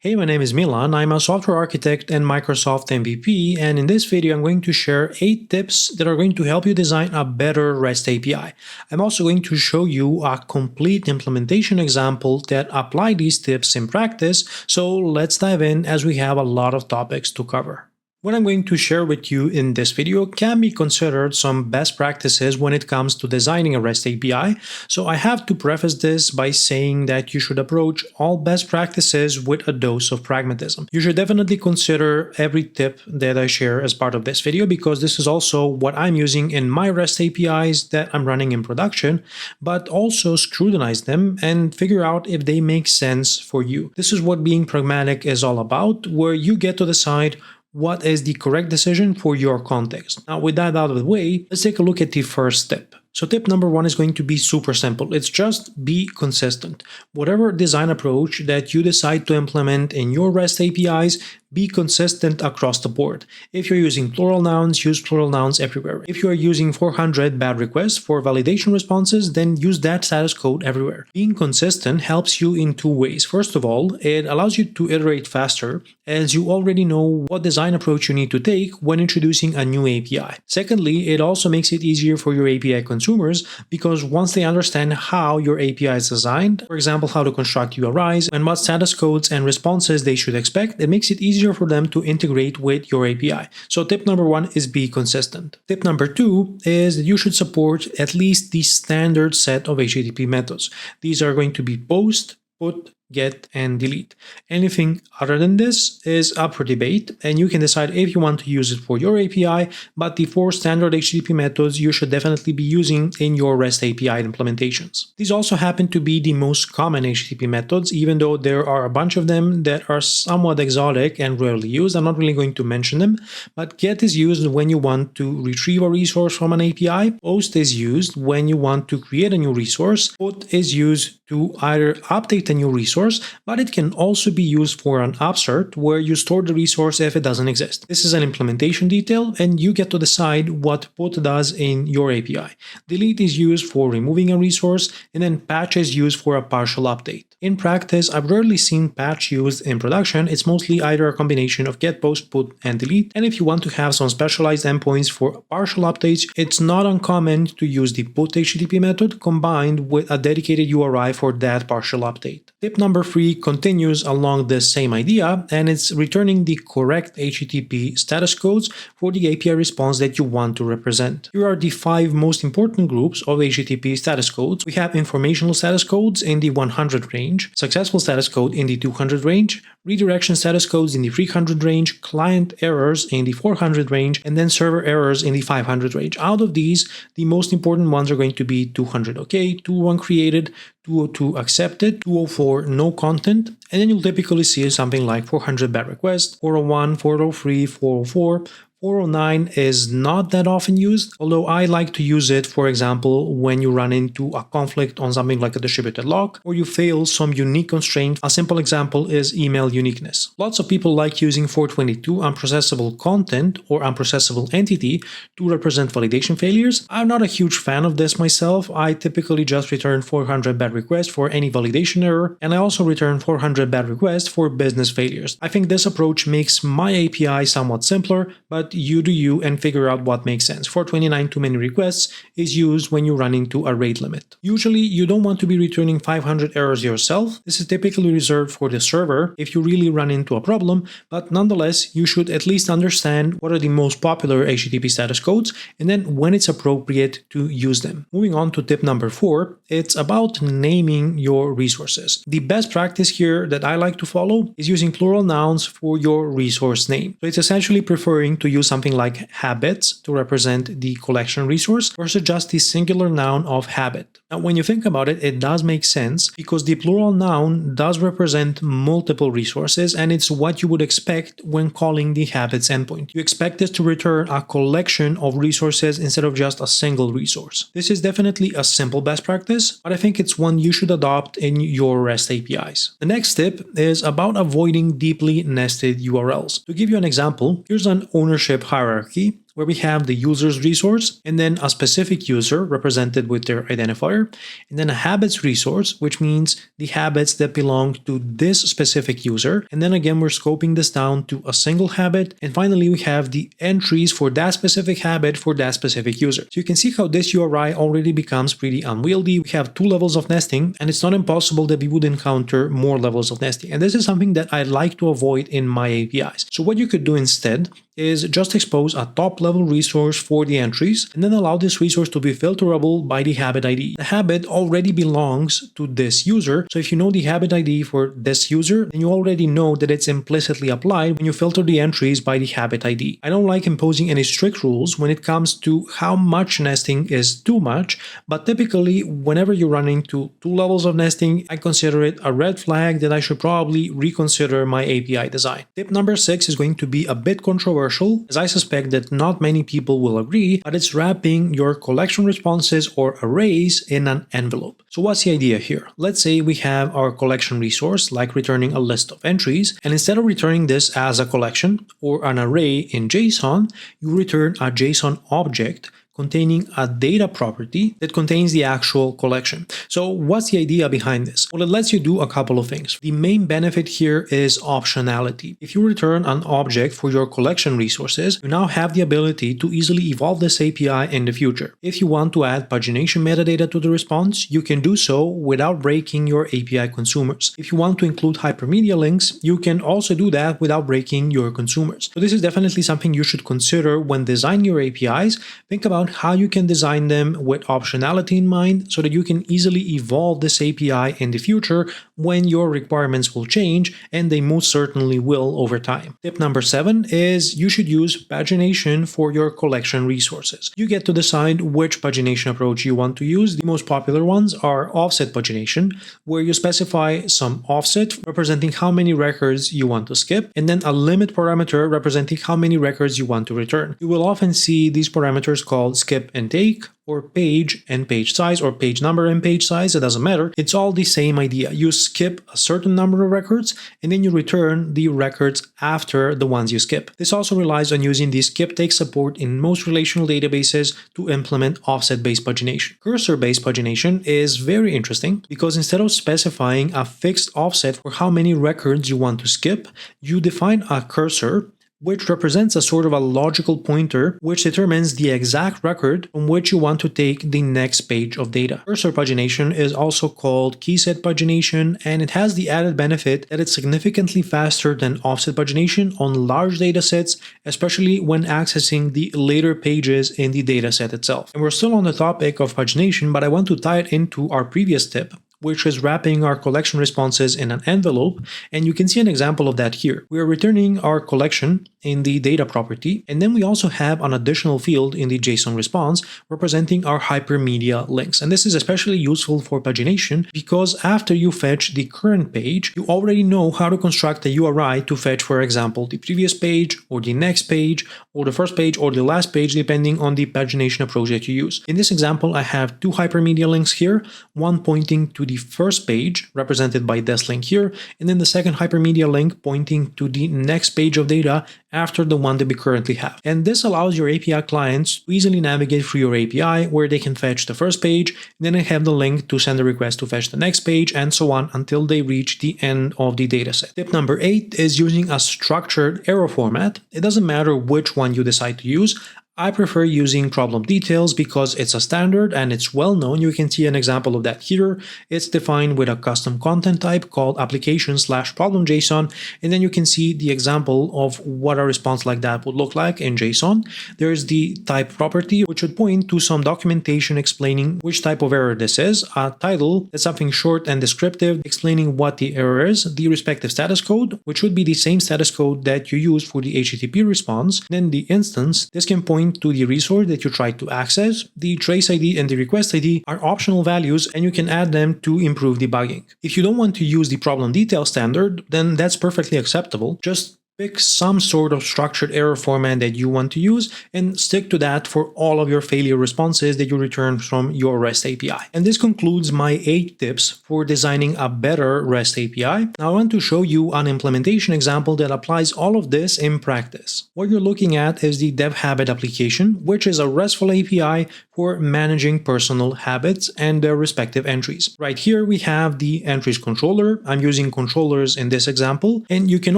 Hey, my name is Milan. I'm a software architect and Microsoft MVP, and in this video I'm going to share 8 tips that are going to help you design a better REST API. I'm also going to show you a complete implementation example that apply these tips in practice, so let's dive in as we have a lot of topics to cover. What I'm going to share with you in this video can be considered some best practices when it comes to designing a REST API, so I have to preface this by saying that you should approach all best practices with a dose of pragmatism. You should definitely consider every tip that I share as part of this video because this is also what I'm using in my REST APIs that I'm running in production, but also scrutinize them and figure out if they make sense for you. This is what being pragmatic is all about, where you get to decide what is the correct decision for your context. Now, with that out of the way, let's take a look at the first tip. So tip number 1 is going to be super simple. It's just be consistent. Whatever design approach that you decide to implement in your REST APIs, be consistent across the board. If you're using plural nouns, use plural nouns everywhere. If you are using 400 bad requests for validation responses, then use that status code everywhere. Being consistent helps you in 2 ways. First of all, it allows you to iterate faster as you already know what design approach you need to take when introducing a new API. Secondly, it also makes it easier for your API consumers because once they understand how your API is designed, for example, how to construct URIs and what status codes and responses they should expect, it makes it easier for them to integrate with your API. So tip number 1 is be consistent. Tip number 2 is that you should support at least the standard set of HTTP methods. These are going to be post, put, get, and delete. Anything other than this is up for debate, and you can decide if you want to use it for your API, but the 4 standard HTTP methods you should definitely be using in your REST API implementations. These also happen to be the most common HTTP methods, even though there are a bunch of them that are somewhat exotic and rarely used. I'm not really going to mention them, but get is used when you want to retrieve a resource from an API, post is used when you want to create a new resource, put is used to either update a new resource, but it can also be used for an upsert where you store the resource if it doesn't exist. This is an implementation detail and you get to decide what put does in your API. Delete is used for removing a resource, and then patch is used for a partial update. In practice, I've rarely seen patch used in production. It's mostly either a combination of get, post, put, and delete. And if you want to have some specialized endpoints for partial updates, it's not uncommon to use the put HTTP method combined with a dedicated URI for that partial update. Tip number 3 continues along the same idea, and it's returning the correct HTTP status codes for the API response that you want to represent. Here are the 5 most important groups of HTTP status codes. We have informational status codes in the 100 range, successful status code in the 200 range, redirection status codes in the 300 range, client errors in the 400 range, and then server errors in the 500 range. Out of these, the most important ones are going to be 200 OK, 201 created, 202 accepted, 204 no content, and then you'll typically see something like 400 bad requests, 401, 403, 404, 409 is not that often used, although I like to use it, for example, when you run into a conflict on something like a distributed lock, or you fail some unique constraint. A simple example is email uniqueness. Lots of people like using 422 unprocessable content or unprocessable entity to represent validation failures. I'm not a huge fan of this myself. I typically just return 400 bad requests for any validation error, and I also return 400 bad requests for business failures. I think this approach makes my API somewhat simpler, but you do you and figure out what makes sense. 429 too many requests is used when you run into a rate limit. Usually, you don't want to be returning 500 errors yourself. This is typically reserved for the server if you really run into a problem, but nonetheless, you should at least understand what are the most popular HTTP status codes and then when it's appropriate to use them. Moving on to tip number 4, it's about naming your resources. The best practice here that I like to follow is using plural nouns for your resource name. So it's essentially preferring to use something like habits to represent the collection resource versus just the singular noun of habit. Now, when you think about it, it does make sense because the plural noun does represent multiple resources, and it's what you would expect when calling the habits endpoint. You expect this to return a collection of resources instead of just a single resource. This is definitely a simple best practice, but I think it's one you should adopt in your REST APIs. The next tip is about avoiding deeply nested URLs. To give you an example, here's an ownership hierarchy where we have the user's resource, and then a specific user represented with their identifier, and then a habits resource, which means the habits that belong to this specific user. And then again, we're scoping this down to a single habit. And finally, we have the entries for that specific habit for that specific user. So you can see how this URI already becomes pretty unwieldy. We have 2 levels of nesting, and it's not impossible that we would encounter more levels of nesting. And this is something that I like to avoid in my APIs. So what you could do instead is just expose a top-level resource for the entries, and then allow this resource to be filterable by the habit ID. The habit already belongs to this user, so if you know the habit ID for this user, then you already know that it's implicitly applied when you filter the entries by the habit ID. I don't like imposing any strict rules when it comes to how much nesting is too much, but typically whenever you run into 2 levels of nesting, I consider it a red flag that I should probably reconsider my API design. Tip number 6 is going to be a bit controversial, as I suspect that not many people will agree, but it's wrapping your collection responses or arrays in an envelope. So what's the idea here? Let's say we have our collection resource, like returning a list of entries, and instead of returning this as a collection or an array in JSON, you return a JSON object containing a data property that contains the actual collection. So what's the idea behind this? Well, it lets you do a couple of things. The main benefit here is optionality. If you return an object for your collection resources, you now have the ability to easily evolve this API in the future. If you want to add pagination metadata to the response, you can do so without breaking your API consumers. If you want to include hypermedia links, you can also do that without breaking your consumers. So this is definitely something you should consider when designing your APIs. Think about how you can design them with optionality in mind so that you can easily evolve this API in the future when your requirements will change, and they most certainly will over time. Tip number 7 is you should use pagination for your collection resources. You get to decide which pagination approach you want to use. The most popular ones are offset pagination, where you specify some offset representing how many records you want to skip, and then a limit parameter representing how many records you want to return. You will often see these parameters called skip and take, or page and page size, or page number and page size. It doesn't matter. It's all the same idea. You skip a certain number of records and then you return the records after the ones you skip. This also relies on using the skip take support in most relational databases to implement offset-based pagination. Cursor-based pagination is very interesting because instead of specifying a fixed offset for how many records you want to skip, you define a cursor which represents a sort of a logical pointer which determines the exact record from which you want to take the next page of data. Cursor pagination is also called keyset pagination, and it has the added benefit that it's significantly faster than offset pagination on large datasets, especially when accessing the later pages in the dataset itself. And we're still on the topic of pagination, but I want to tie it into our previous tip, which is wrapping our collection responses in an envelope, and you can see an example of that here. We are returning our collection in the data property, and then we also have an additional field in the JSON response representing our hypermedia links. And this is especially useful for pagination because after you fetch the current page, you already know how to construct a URI to fetch, for example, the previous page or the next page or the first page or the last page, depending on the pagination approach that you use. In this example, I have 2 hypermedia links here, one pointing to the first page represented by this link here, and then the second hypermedia link pointing to the next page of data after the one that we currently have. And this allows your API clients to easily navigate through your API where they can fetch the first page, and then they have the link to send a request to fetch the next page, and so on until they reach the end of the dataset. Tip number 8 is using a structured arrow format. It doesn't matter which one you decide to use. I prefer using ProblemDetails because it's a standard and it's well known. You can see an example of that here. It's defined with a custom content type called application/problem.json, and then you can see the example of what a response like that would look like in JSON. There's the type property, which would point to some documentation explaining which type of error this is, a title that's something short and descriptive explaining what the error is, the respective status code, which would be the same status code that you use for the HTTP response, then the instance. This can point to the resource that you try to access. The trace ID and the request ID are optional values, and you can add them to improve debugging. If you don't want to use the problem detail standard, then that's perfectly acceptable. Just Pick some sort of structured error format that you want to use and stick to that for all of your failure responses that you return from your REST API. And this concludes my 8 tips for designing a better REST API. Now I want to show you an implementation example that applies all of this in practice. What you're looking at is the DevHabit application, which is a RESTful API for managing personal habits and their respective entries. Right here we have the entries controller. I'm using controllers in this example, and you can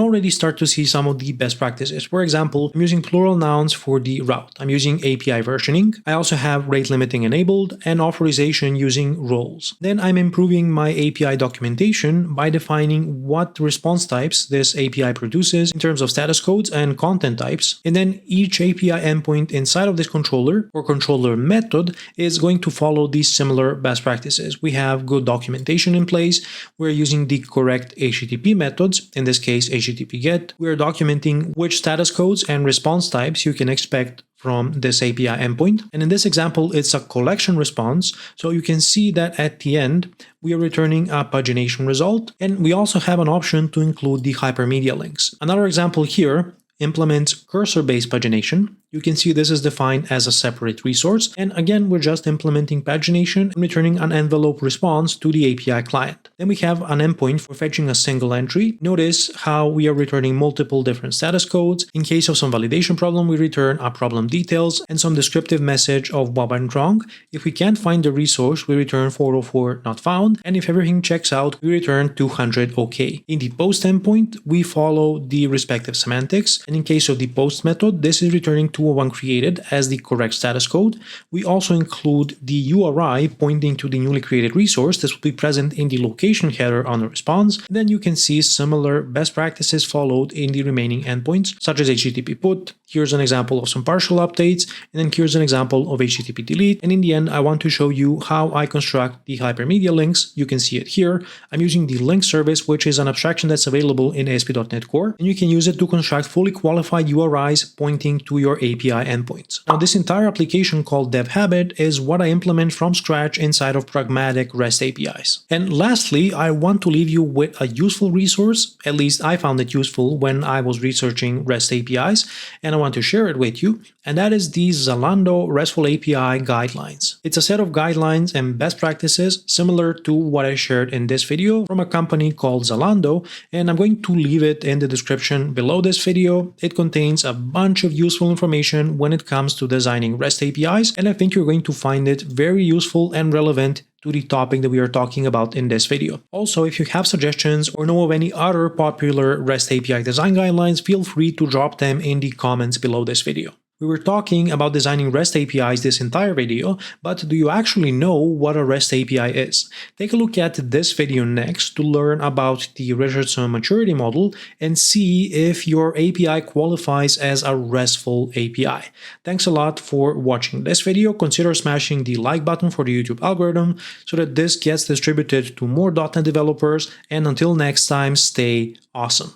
already start to see some of the best practices. For example, I'm using plural nouns for the route. I'm using API versioning. I also have rate limiting enabled and authorization using roles. Then I'm improving my API documentation by defining what response types this API produces in terms of status codes and content types. And then each API endpoint inside of this controller or controller method is going to follow these similar best practices. We have good documentation in place. We're using the correct HTTP methods, in this case HTTP GET. We're documenting which status codes and response types you can expect from this API endpoint. And in this example, it's a collection response. So you can see that at the end, we are returning a pagination result. And we also have an option to include the hypermedia links. Another example here implements cursor-based pagination. You can see this is defined as a separate resource. And again, we're just implementing pagination and returning an envelope response to the API client. Then we have an endpoint for fetching a single entry. Notice how we are returning multiple different status codes. In case of some validation problem, we return a problem details and some descriptive message of what went wrong. If we can't find the resource, we return 404 not found. And if everything checks out, we return 200 OK. In the post endpoint, we follow the respective semantics. And in case of the post method, this is returning 201 created as the correct status code. We also include the URI pointing to the newly created resource. This will be present in the location header on the response. And then you can see similar best practices followed in the remaining endpoints, such as HTTP put. Here's an example of some partial updates. And then here's an example of HTTP delete. And in the end, I want to show you how I construct the hypermedia links. You can see it here. I'm using the link service, which is an abstraction that's available in ASP.NET Core. And you can use it to construct fully qualified URIs pointing to your API endpoints. Now, this entire application called DevHabit is what I implement from scratch inside of Pragmatic REST APIs. And lastly, I want to leave you with a useful resource. At least I found it useful when I was researching REST APIs, and I want to share it with you. And that is the Zalando RESTful API guidelines. It's a set of guidelines and best practices similar to what I shared in this video from a company called Zalando, and I'm going to leave it in the description below this video. It contains a bunch of useful information when it comes to designing REST APIs, and I think you're going to find it very useful and relevant to the topic that we are talking about in this video. Also, if you have suggestions or know of any other popular REST API design guidelines, feel free to drop them in the comments below this video. We were talking about designing REST APIs this entire video, but do you actually know what a REST API is? Take a look at this video next to learn about the Richardson maturity model and see if your API qualifies as a RESTful API. Thanks a lot for watching this video. Consider smashing the like button for the YouTube algorithm so that this gets distributed to more .NET developers, and until next time, stay awesome.